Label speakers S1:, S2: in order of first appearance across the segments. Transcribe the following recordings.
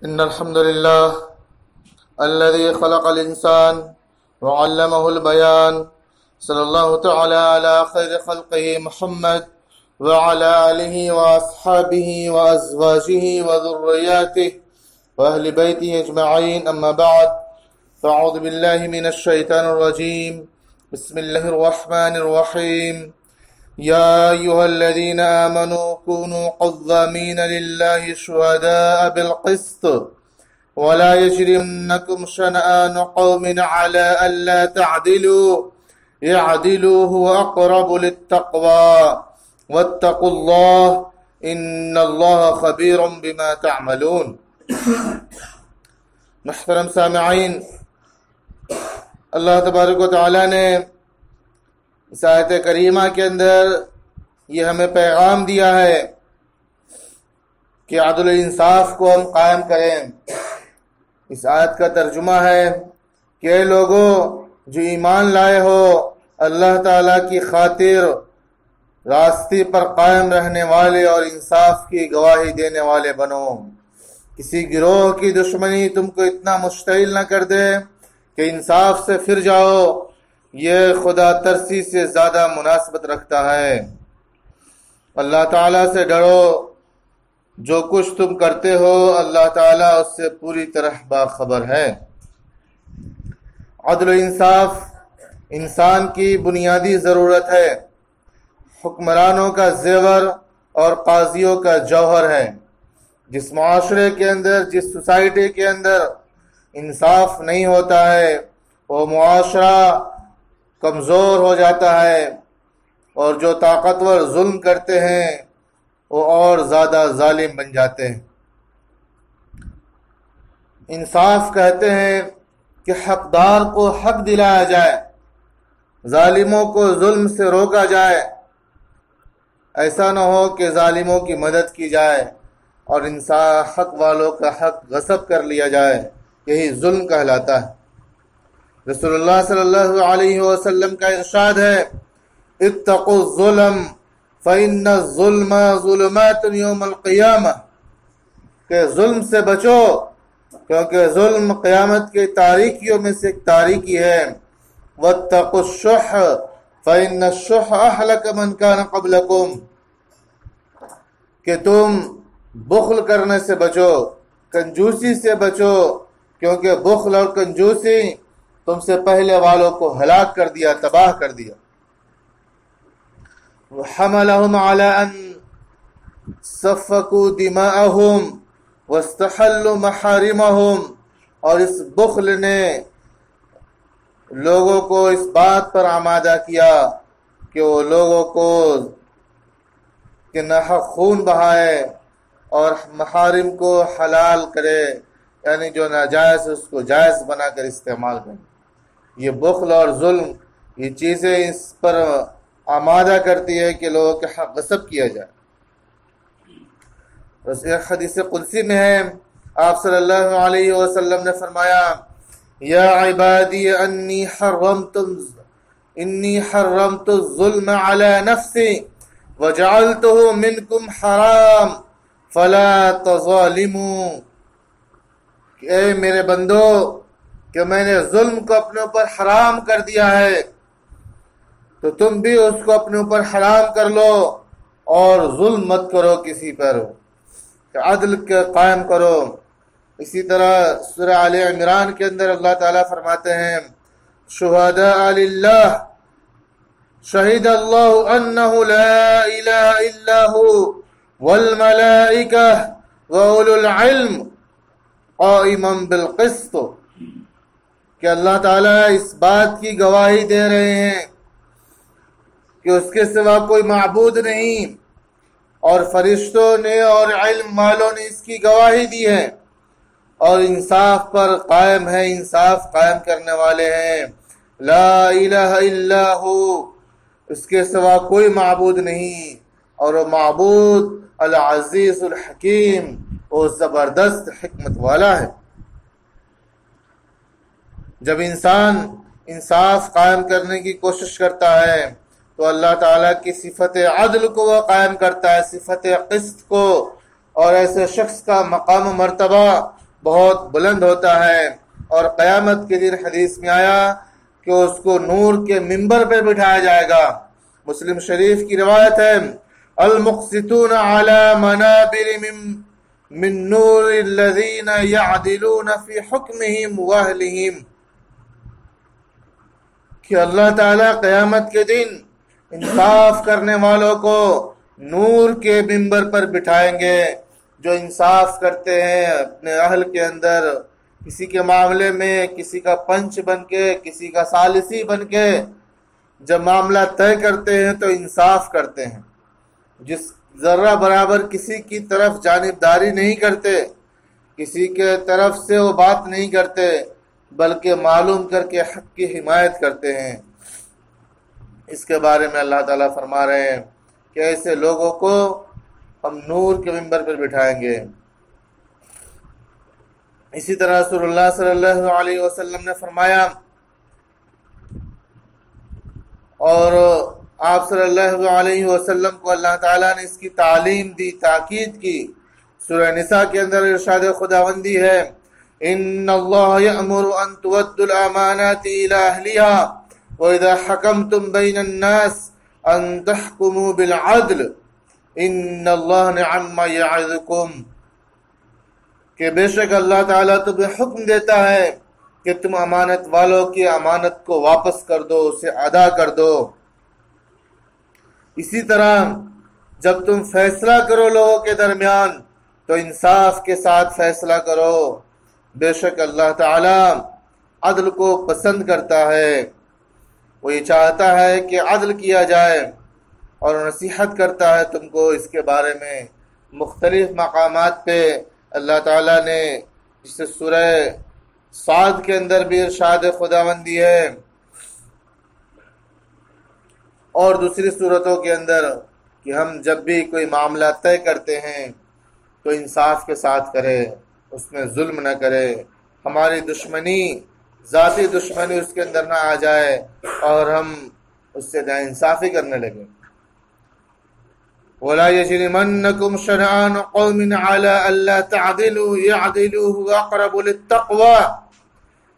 S1: إن الحمد لله الذي خلق الإنسان وعلمه البيان، صلى الله تعالى على خير خلقه محمد وعلى آله وأصحابه وأزواجه وذرياته وأهل بيته أجمعين، أما بعد، فأعوذ بالله من الشيطان الرجيم. بسم الله الرحمن الرحيم. يا أيها الذين آمنوا كونوا قوامين لله شهداء بالقسط ولا يجرمنكم شنآن قوم على ألا تعدلوا اعدلوا هو أقرب للتقوى واتقوا الله إن الله خبير بما تعملون. محترم سامعین، اللہ تبارک و تعالیٰ نے اس آیت کریمہ کے اندر یہ ہمیں پیغام دیا ہے کہ عدل و انصاف کو ہم قائم کریں. اس آیت کا ترجمہ ہے کہ اے لوگو جو ایمان لائے ہو، اللہ تعالیٰ کی خاطر راستے پر قائم رہنے والے اور انصاف کی گواہی دینے والے بنو. کسی گروہ کی دشمنی تم کو اتنا مشتعل نہ کر دے کہ انصاف سے پھر جاؤ، یہ خدا ترسی سے زیادہ مناسبت رکھتا ہے. اللہ تعالیٰ سے ڈرو، جو کچھ تم کرتے ہو اللہ تعالیٰ اس سے پوری طرح باخبر ہے. عدل و انصاف انسان کی بنیادی ضرورت ہے، حکمرانوں کا زیور اور قاضیوں کا جوہر ہے. جس معاشرے کے اندر، جس سوسائٹی کے اندر انصاف نہیں ہوتا ہے، وہ معاشرہ کمزور ہو جاتا ہے، اور جو طاقتور ظلم کرتے ہیں وہ اور زیادہ ظالم بن جاتے ہیں. انصاف کہتے ہیں کہ حقدار کو حق دلایا جائے، ظالموں کو ظلم سے روکا جائے. ایسا نہ ہو کہ ظالموں کی مدد کی جائے اور انصاف حق والوں کا حق غصب کر لیا جائے. یہی ظلم کہلاتا ہے. رسول اللہ صلی اللہ علیہ وسلم کا ارشاد ہے، اتقوا الظلم فإن الظلم ظلمات یوم القیامہ، کہ ظلم سے بچو کیونکہ ظلم قیامت کی تاریکیوں میں سے ایک تاریکی ہے. واتقوا الشح فإن الشح أهلك من كان قبلكم، کہ تم بخل کرنے سے بچو، کنجوسی سے بچو، کیونکہ بخل اور کنجوسی تم سے پہلے والوں کو ہلاک کر دیا، تباہ کر دیا. وحملهم على أن سفكوا دماءهم واستحلوا محارمهم، اور اس بخل نے لوگوں کو اس بات پر آمادہ کیا کہ وہ لوگوں کو کہ ناحق خون بہائے اور محارم کو حلال کرے، یعنی جو ناجائز اس کو جائز بنا کر استعمال کرے. یہ بخل اور ظلم یہ چیزیں اس پر آمادہ کرتی ہے کہ لوگوں کے حق غصب کیا جائے. ایک حدیث قدسی میں ہے، آپ صلی اللہ علیہ وسلم نے فرمایا، یا عبادی انی حرمت الظلم علی نفسی وجعلته منکم حرام فلا تظالموا، اے میرے بندو کہ میں نے ظلم کو اپنے اوپر حرام کر دیا ہے، تو تم بھی اس کو اپنے اوپر حرام کر لو اور ظلم مت کرو کسی پر، کہ عدل کے قائم کرو. اسی طرح سورہ آل عمران کے اندر اللہ تعالیٰ فرماتے ہیں، شہداء للہ شہد اللہ انہ لا الہ الا ہو والملائکہ وَأُولُو الْعِلْمِ قَائِمًا بِالْقِسْطِ، کہ اللہ تعالیٰ اس بات کی گواہی دے رہے ہیں کہ اس کے سوا کوئی معبود نہیں، اور فرشتوں نے اور علم والوں نے اس کی گواہی دی ہے، اور انصاف پر قائم ہے، انصاف قائم کرنے والے ہیں. لا الہ الا ہو، اس کے سوا کوئی معبود نہیں، اور وہ معبود العزیز الحکیم، وہ زبردست حکمت والا ہے. جب انسان انصاف قائم کرنے کی کوشش کرتا ہے تو اللہ تعالیٰ کی صفت عدل کو وہ قائم کرتا ہے، صفت قسط کو، اور ایسے شخص کا مقام و مرتبہ بہت بلند ہوتا ہے، اور قیامت کے دن حدیث میں آیا کہ اس کو نور کے منبر پہ بٹھایا جائے گا۔ مسلم شریف کی روایت ہے، المقسطون علی منابر من نور الذین یعدلون فی حکمہم واہلہم، کہ اللہ تعالیٰ قیامت کے دن انصاف کرنے والوں کو نور کے منبر پر بٹھائیں گے، جو انصاف کرتے ہیں اپنے اہل کے اندر، کسی کے معاملے میں کسی کا پنچ بن کے، کسی کا ثالثی بن کے جب معاملہ طے کرتے ہیں تو انصاف کرتے ہیں، جس ذرہ برابر کسی کی طرف جانبداری نہیں کرتے، کسی کے طرف سے وہ بات نہیں کرتے، بلکہ معلوم کر کے حق کی حمایت کرتے ہیں۔ اس کے بارے میں اللہ تعالیٰ فرما رہے ہیں کہ ایسے لوگوں کو ہم نور کے منبر پر بٹھائیں گے۔ اسی طرح رسول اللہ صلی اللہ علیہ وسلم نے فرمایا، اور آپ صلی اللہ علیہ وسلم کو اللہ تعالیٰ نے اس کی تعلیم دی، تاکید کی۔ سورہ نساء کے اندر ارشاد خداوندی ہے، ان اللہ یأمر ان تؤدوا الامانات الى اہلها واذا حکمتم بین الناس ان تحکموا بالعدل ان اللہ نعم ما یعظکم، کہ بے شک اللہ تعالیٰ تمہیں حکم دیتا ہے کہ تم امانت والوں کی امانت کو واپس کر دو، اسے ادا کر دو۔ اسی طرح جب تم فیصلہ کرو لوگوں کے درمیان تو انصاف کے ساتھ فیصلہ کرو، بے شک اللہ تعالیٰ عدل کو پسند کرتا ہے، وہ یہ چاہتا ہے کہ عدل کیا جائے، اور نصیحت کرتا ہے تم کو اس کے بارے میں۔ مختلف مقامات پہ اللہ تعالیٰ نے، جسے سورہ صاد کے اندر بھی ارشاد خداوندی ہے اور دوسری صورتوں کے اندر، کہ ہم جب بھی کوئی معاملہ طے کرتے ہیں تو انصاف کے ساتھ کرے، اس میں ظلم نہ کرے، ہماری دشمنی، ذاتی دشمنی اس کے اندر نہ آ جائے اور ہم اس سے ناانصافی کرنے لگیں۔ وَلَا يَجْرِمَنَّكُمْ شَنَآنُ قَوْمٍ عَلَىٰ أَلَّا تَعْدِلُوا اعْدِلُوا هُوَ أَقْرَبُ لِلتَّقْوَىٰ،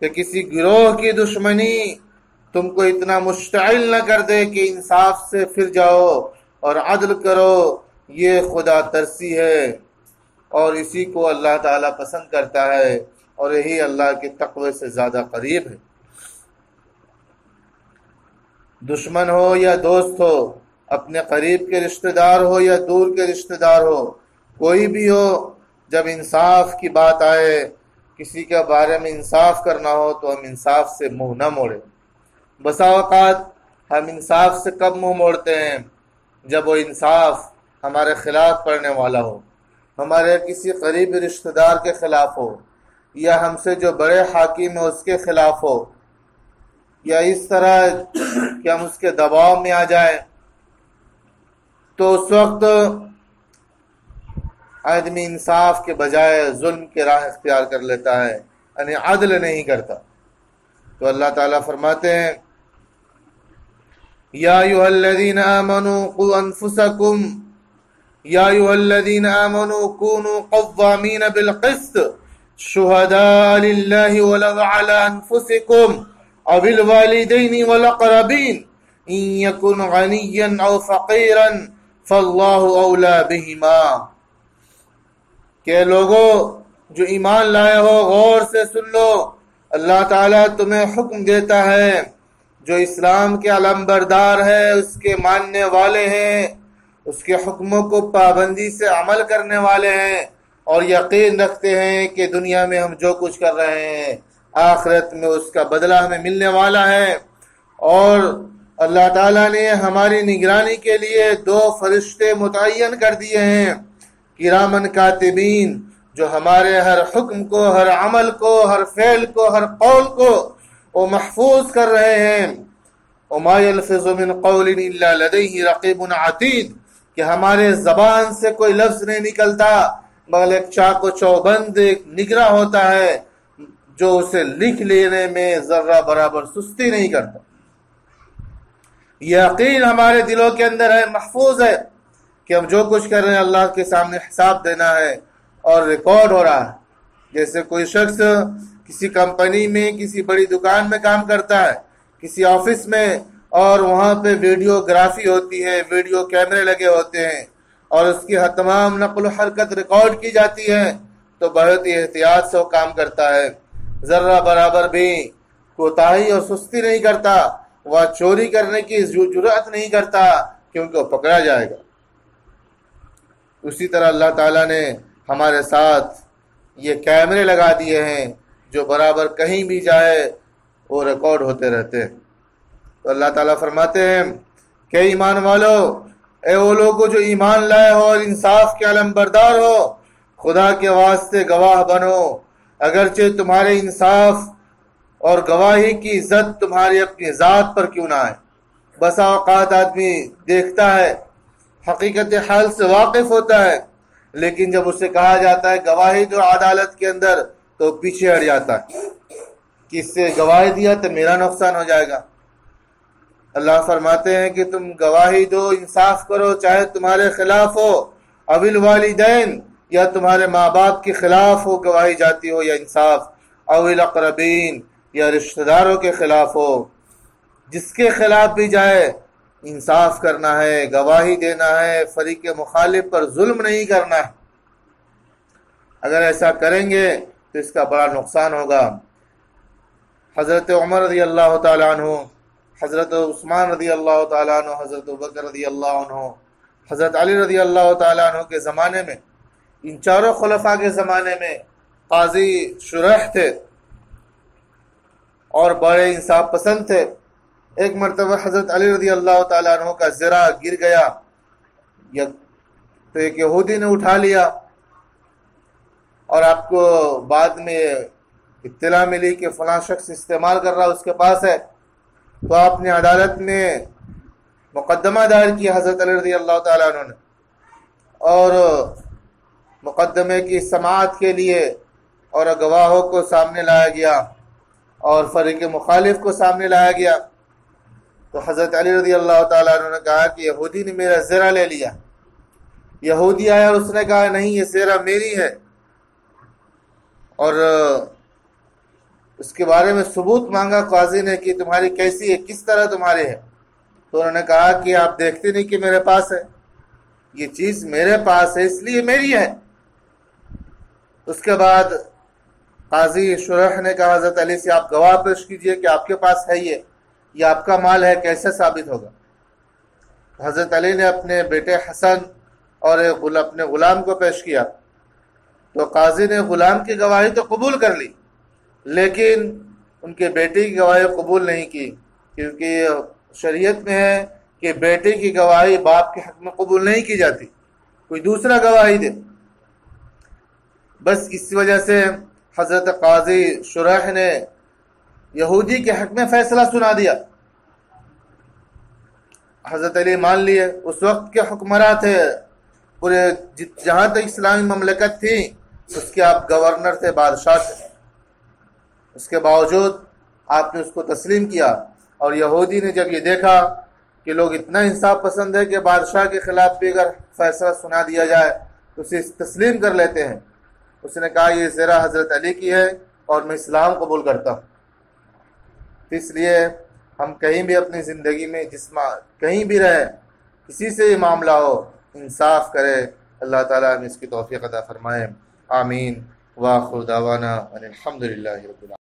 S1: کہ کسی گروہ کی دشمنی تم کو اتنا مشتعل نہ کر دے کہ انصاف سے پھر جاؤ اور عدل کرو، یہ خدا ترسی ہے اور اسی کو اللہ تعالیٰ پسند کرتا ہے، اور یہی اللہ کے تقوی سے زیادہ قریب ہے۔ دشمن ہو یا دوست ہو، اپنے قریب کے رشتہ دار ہو یا دور کے رشتہ دار ہو، کوئی بھی ہو، جب انصاف کی بات آئے، کسی کے بارے میں انصاف کرنا ہو تو ہم انصاف سے منہ نہ موڑیں۔ بسا اوقات ہم انصاف سے کب منہ موڑتے ہیں؟ جب وہ انصاف ہمارے خلاف پڑنے والا ہو، ہمارے کسی قریبی رشتہ دار کے خلاف ہو، یا ہم سے جو بڑے حاکم ہے اس کے خلاف ہو، یا اس طرح کہ ہم اس کے دباؤ میں آ جائیں، تو اس وقت آدمی انصاف کے بجائے ظلم کی راہ اختیار کر لیتا ہے، یعنی عدل نہیں کرتا۔ تو اللہ تعالیٰ فرماتے ہیں، یا ایھا الذین آمنوا قوا انفسکم یا ایھا الذین آمنوا کونوا قوامین بالقسط شہداء للہ ولو علی انفسکم او الوالدین والاقربین ان یکن غنیا او فقیرا فاللہ اولی بہما، کہ لوگوں جو ایمان لائے ہو غور سے سن لو، اللہ تعالیٰ تمہیں حکم دیتا ہے، جو اسلام کے علمبردار ہے، اس کے ماننے والے ہیں، اس کے حکموں کو پابندی سے عمل کرنے والے ہیں، اور یقین رکھتے ہیں کہ دنیا میں ہم جو کچھ کر رہے ہیں آخرت میں اس کا بدلہ ہمیں ملنے والا ہے۔ اور اللہ تعالیٰ نے ہماری نگرانی کے لیے 2 فرشتے متعین کر دیے ہیں، کرامن کاتبین، جو ہمارے ہر حکم کو، ہر عمل کو، ہر فعل کو، ہر قول کو وہ محفوظ کر رہے ہیں۔ وَمَا يَلْفِظُ مِنْ قَوْلٍ إِلَّا لَدَيْهِ رَقِيبٌ عَتِيدٌ، کہ ہمارے زبان سے کوئی لفظ نہیں نکلتا مگر ایک چاق و چوبند، ایک نگراں ہوتا ہے جو اسے لکھ لینے میں ذرہ برابر سستی نہیں کرتا۔ یقین ہمارے دلوں کے اندر ہے، محفوظ ہے کہ ہم جو کچھ کر رہے ہیں اللہ کے سامنے حساب دینا ہے اور ریکارڈ ہو رہا ہے۔ جیسے کوئی شخص کسی کمپنی میں کسی بڑی دکان میں کام کرتا ہے، کسی آفس میں، اور وہاں پہ ویڈیوگرافی ہوتی ہے، ویڈیو کیمرے لگے ہوتے ہیں اور اس کی تمام نقل و حرکت ریکارڈ کی جاتی ہے، تو بہت ہی احتیاط سے وہ کام کرتا ہے، ذرہ برابر بھی کوتاہی اور سستی نہیں کرتا، وہ چوری کرنے کی جرأت نہیں کرتا کیونکہ وہ پکڑا جائے گا۔ اسی طرح اللہ تعالیٰ نے ہمارے ساتھ یہ کیمرے لگا دیے ہیں جو برابر کہیں بھی جائے وہ ریکارڈ ہوتے رہتے ہیں۔ تو اللہ تعالیٰ فرماتے ہیں کہ ایمان والو، اے وہ لوگوں جو ایمان لائے ہو اور انصاف کے علم بردار ہو، خدا کے واسطے گواہ بنو، اگرچہ تمہارے انصاف اور گواہی کی عزت تمہاری اپنی ذات پر کیوں نہ آئے۔ بسا اوقات آدمی دیکھتا ہے، حقیقت حال سے واقف ہوتا ہے، لیکن جب اسے کہا جاتا ہے گواہی دو عدالت کے اندر تو پیچھے ہٹ جاتا ہے کہ اس سے گواہی دیا تو میرا نقصان ہو جائے گا۔ اللہ فرماتے ہیں کہ تم گواہی دو، انصاف کرو، چاہے تمہارے خلاف ہو، اوی الوالدین، یا تمہارے ماں باپ کے خلاف ہو گواہی جاتی ہو یا انصاف، اوی الاقربین، یا رشتہ داروں کے خلاف ہو، جس کے خلاف بھی جائے انصاف کرنا ہے، گواہی دینا ہے، فریق مخالف پر ظلم نہیں کرنا ہے۔ اگر ایسا کریں گے تو اس کا بڑا نقصان ہوگا۔ حضرت عمر رضی اللہ تعالیٰ عنہ، حضرت عثمان رضی اللہ تعالیٰ عنہ، حضرت ابوبکر رضی اللہ عنہ، حضرت علی رضی اللہ تعالیٰ عنہ کے زمانے میں، ان چاروں خلفاء کے زمانے میں قاضی شرح تھے اور بڑے انصاف پسند تھے۔ ایک مرتبہ حضرت علی رضی اللہ تعالیٰ عنہ کا زرہ گر گیا تو ایک یہودی نے اٹھا لیا، اور آپ کو بعد میں اطلاع ملی کہ فلاں شخص استعمال کر رہا اس کے پاس ہے، تو آپ نے عدالت میں مقدمہ دائر کیا حضرت علی رضی اللہ تعالیٰ عنہ نے، اور مقدمے کی سماعت کے لیے اور گواہوں کو سامنے لایا گیا اور فریق مخالف کو سامنے لایا گیا۔ تو حضرت علی رضی اللہ تعالیٰ عنہ نے کہا کہ یہودی نے میرا زرہ لے لیا۔ یہودی آیا اور اس نے کہا نہیں، یہ زرہ میری ہے، اور اس کے بارے میں ثبوت مانگا قاضی نے کہ تمہاری کیسی ہے، کس طرح تمہاری ہے۔ تو انہوں نے کہا کہ آپ دیکھتے نہیں کہ میرے پاس ہے، یہ چیز میرے پاس ہے اس لیے میری ہے۔ اس کے بعد قاضی شرح نے کہا حضرت علی سے آپ گواہ پیش کیجئے کہ آپ کے پاس ہے، یہ آپ کا مال ہے، کیسے ثابت ہوگا؟ حضرت علی نے اپنے بیٹے حسن اور اپنے غلام کو پیش کیا، تو قاضی نے غلام کی گواہی تو قبول کر لی، لیکن ان کے بیٹے کی گواہی قبول نہیں کی، کیونکہ شریعت میں ہے کہ بیٹے کی گواہی باپ کے حق میں قبول نہیں کی جاتی، کوئی دوسرا گواہی دے۔ بس اس وجہ سے حضرت قاضی شرح نے یہودی کے حق میں فیصلہ سنا دیا۔ حضرت علی مان لیے، اس وقت کے حکمراں تھے، پورے جہاں تک اسلامی مملکت تھی اس کے آپ گورنر تھے، بادشاہ تھے، اس کے باوجود آپ نے اس کو تسلیم کیا۔ اور یہودی نے جب یہ دیکھا کہ لوگ اتنا انصاف پسند ہے کہ بادشاہ کے خلاف بھی اگر فیصلہ سنا دیا جائے تو اسے تسلیم کر لیتے ہیں، اس نے کہا یہ زرہ حضرت علی کی ہے اور میں اسلام قبول کرتا ہوں۔ اس لیے ہم کہیں بھی اپنی زندگی میں کہیں بھی رہیں، کسی سے یہ معاملہ ہو، انصاف کرے۔ اللہ تعالیٰ ہمیں اس کی توفیق عطا فرمائے، آمین۔ وآخر دعوانا ان الحمد للہ رب العالمین۔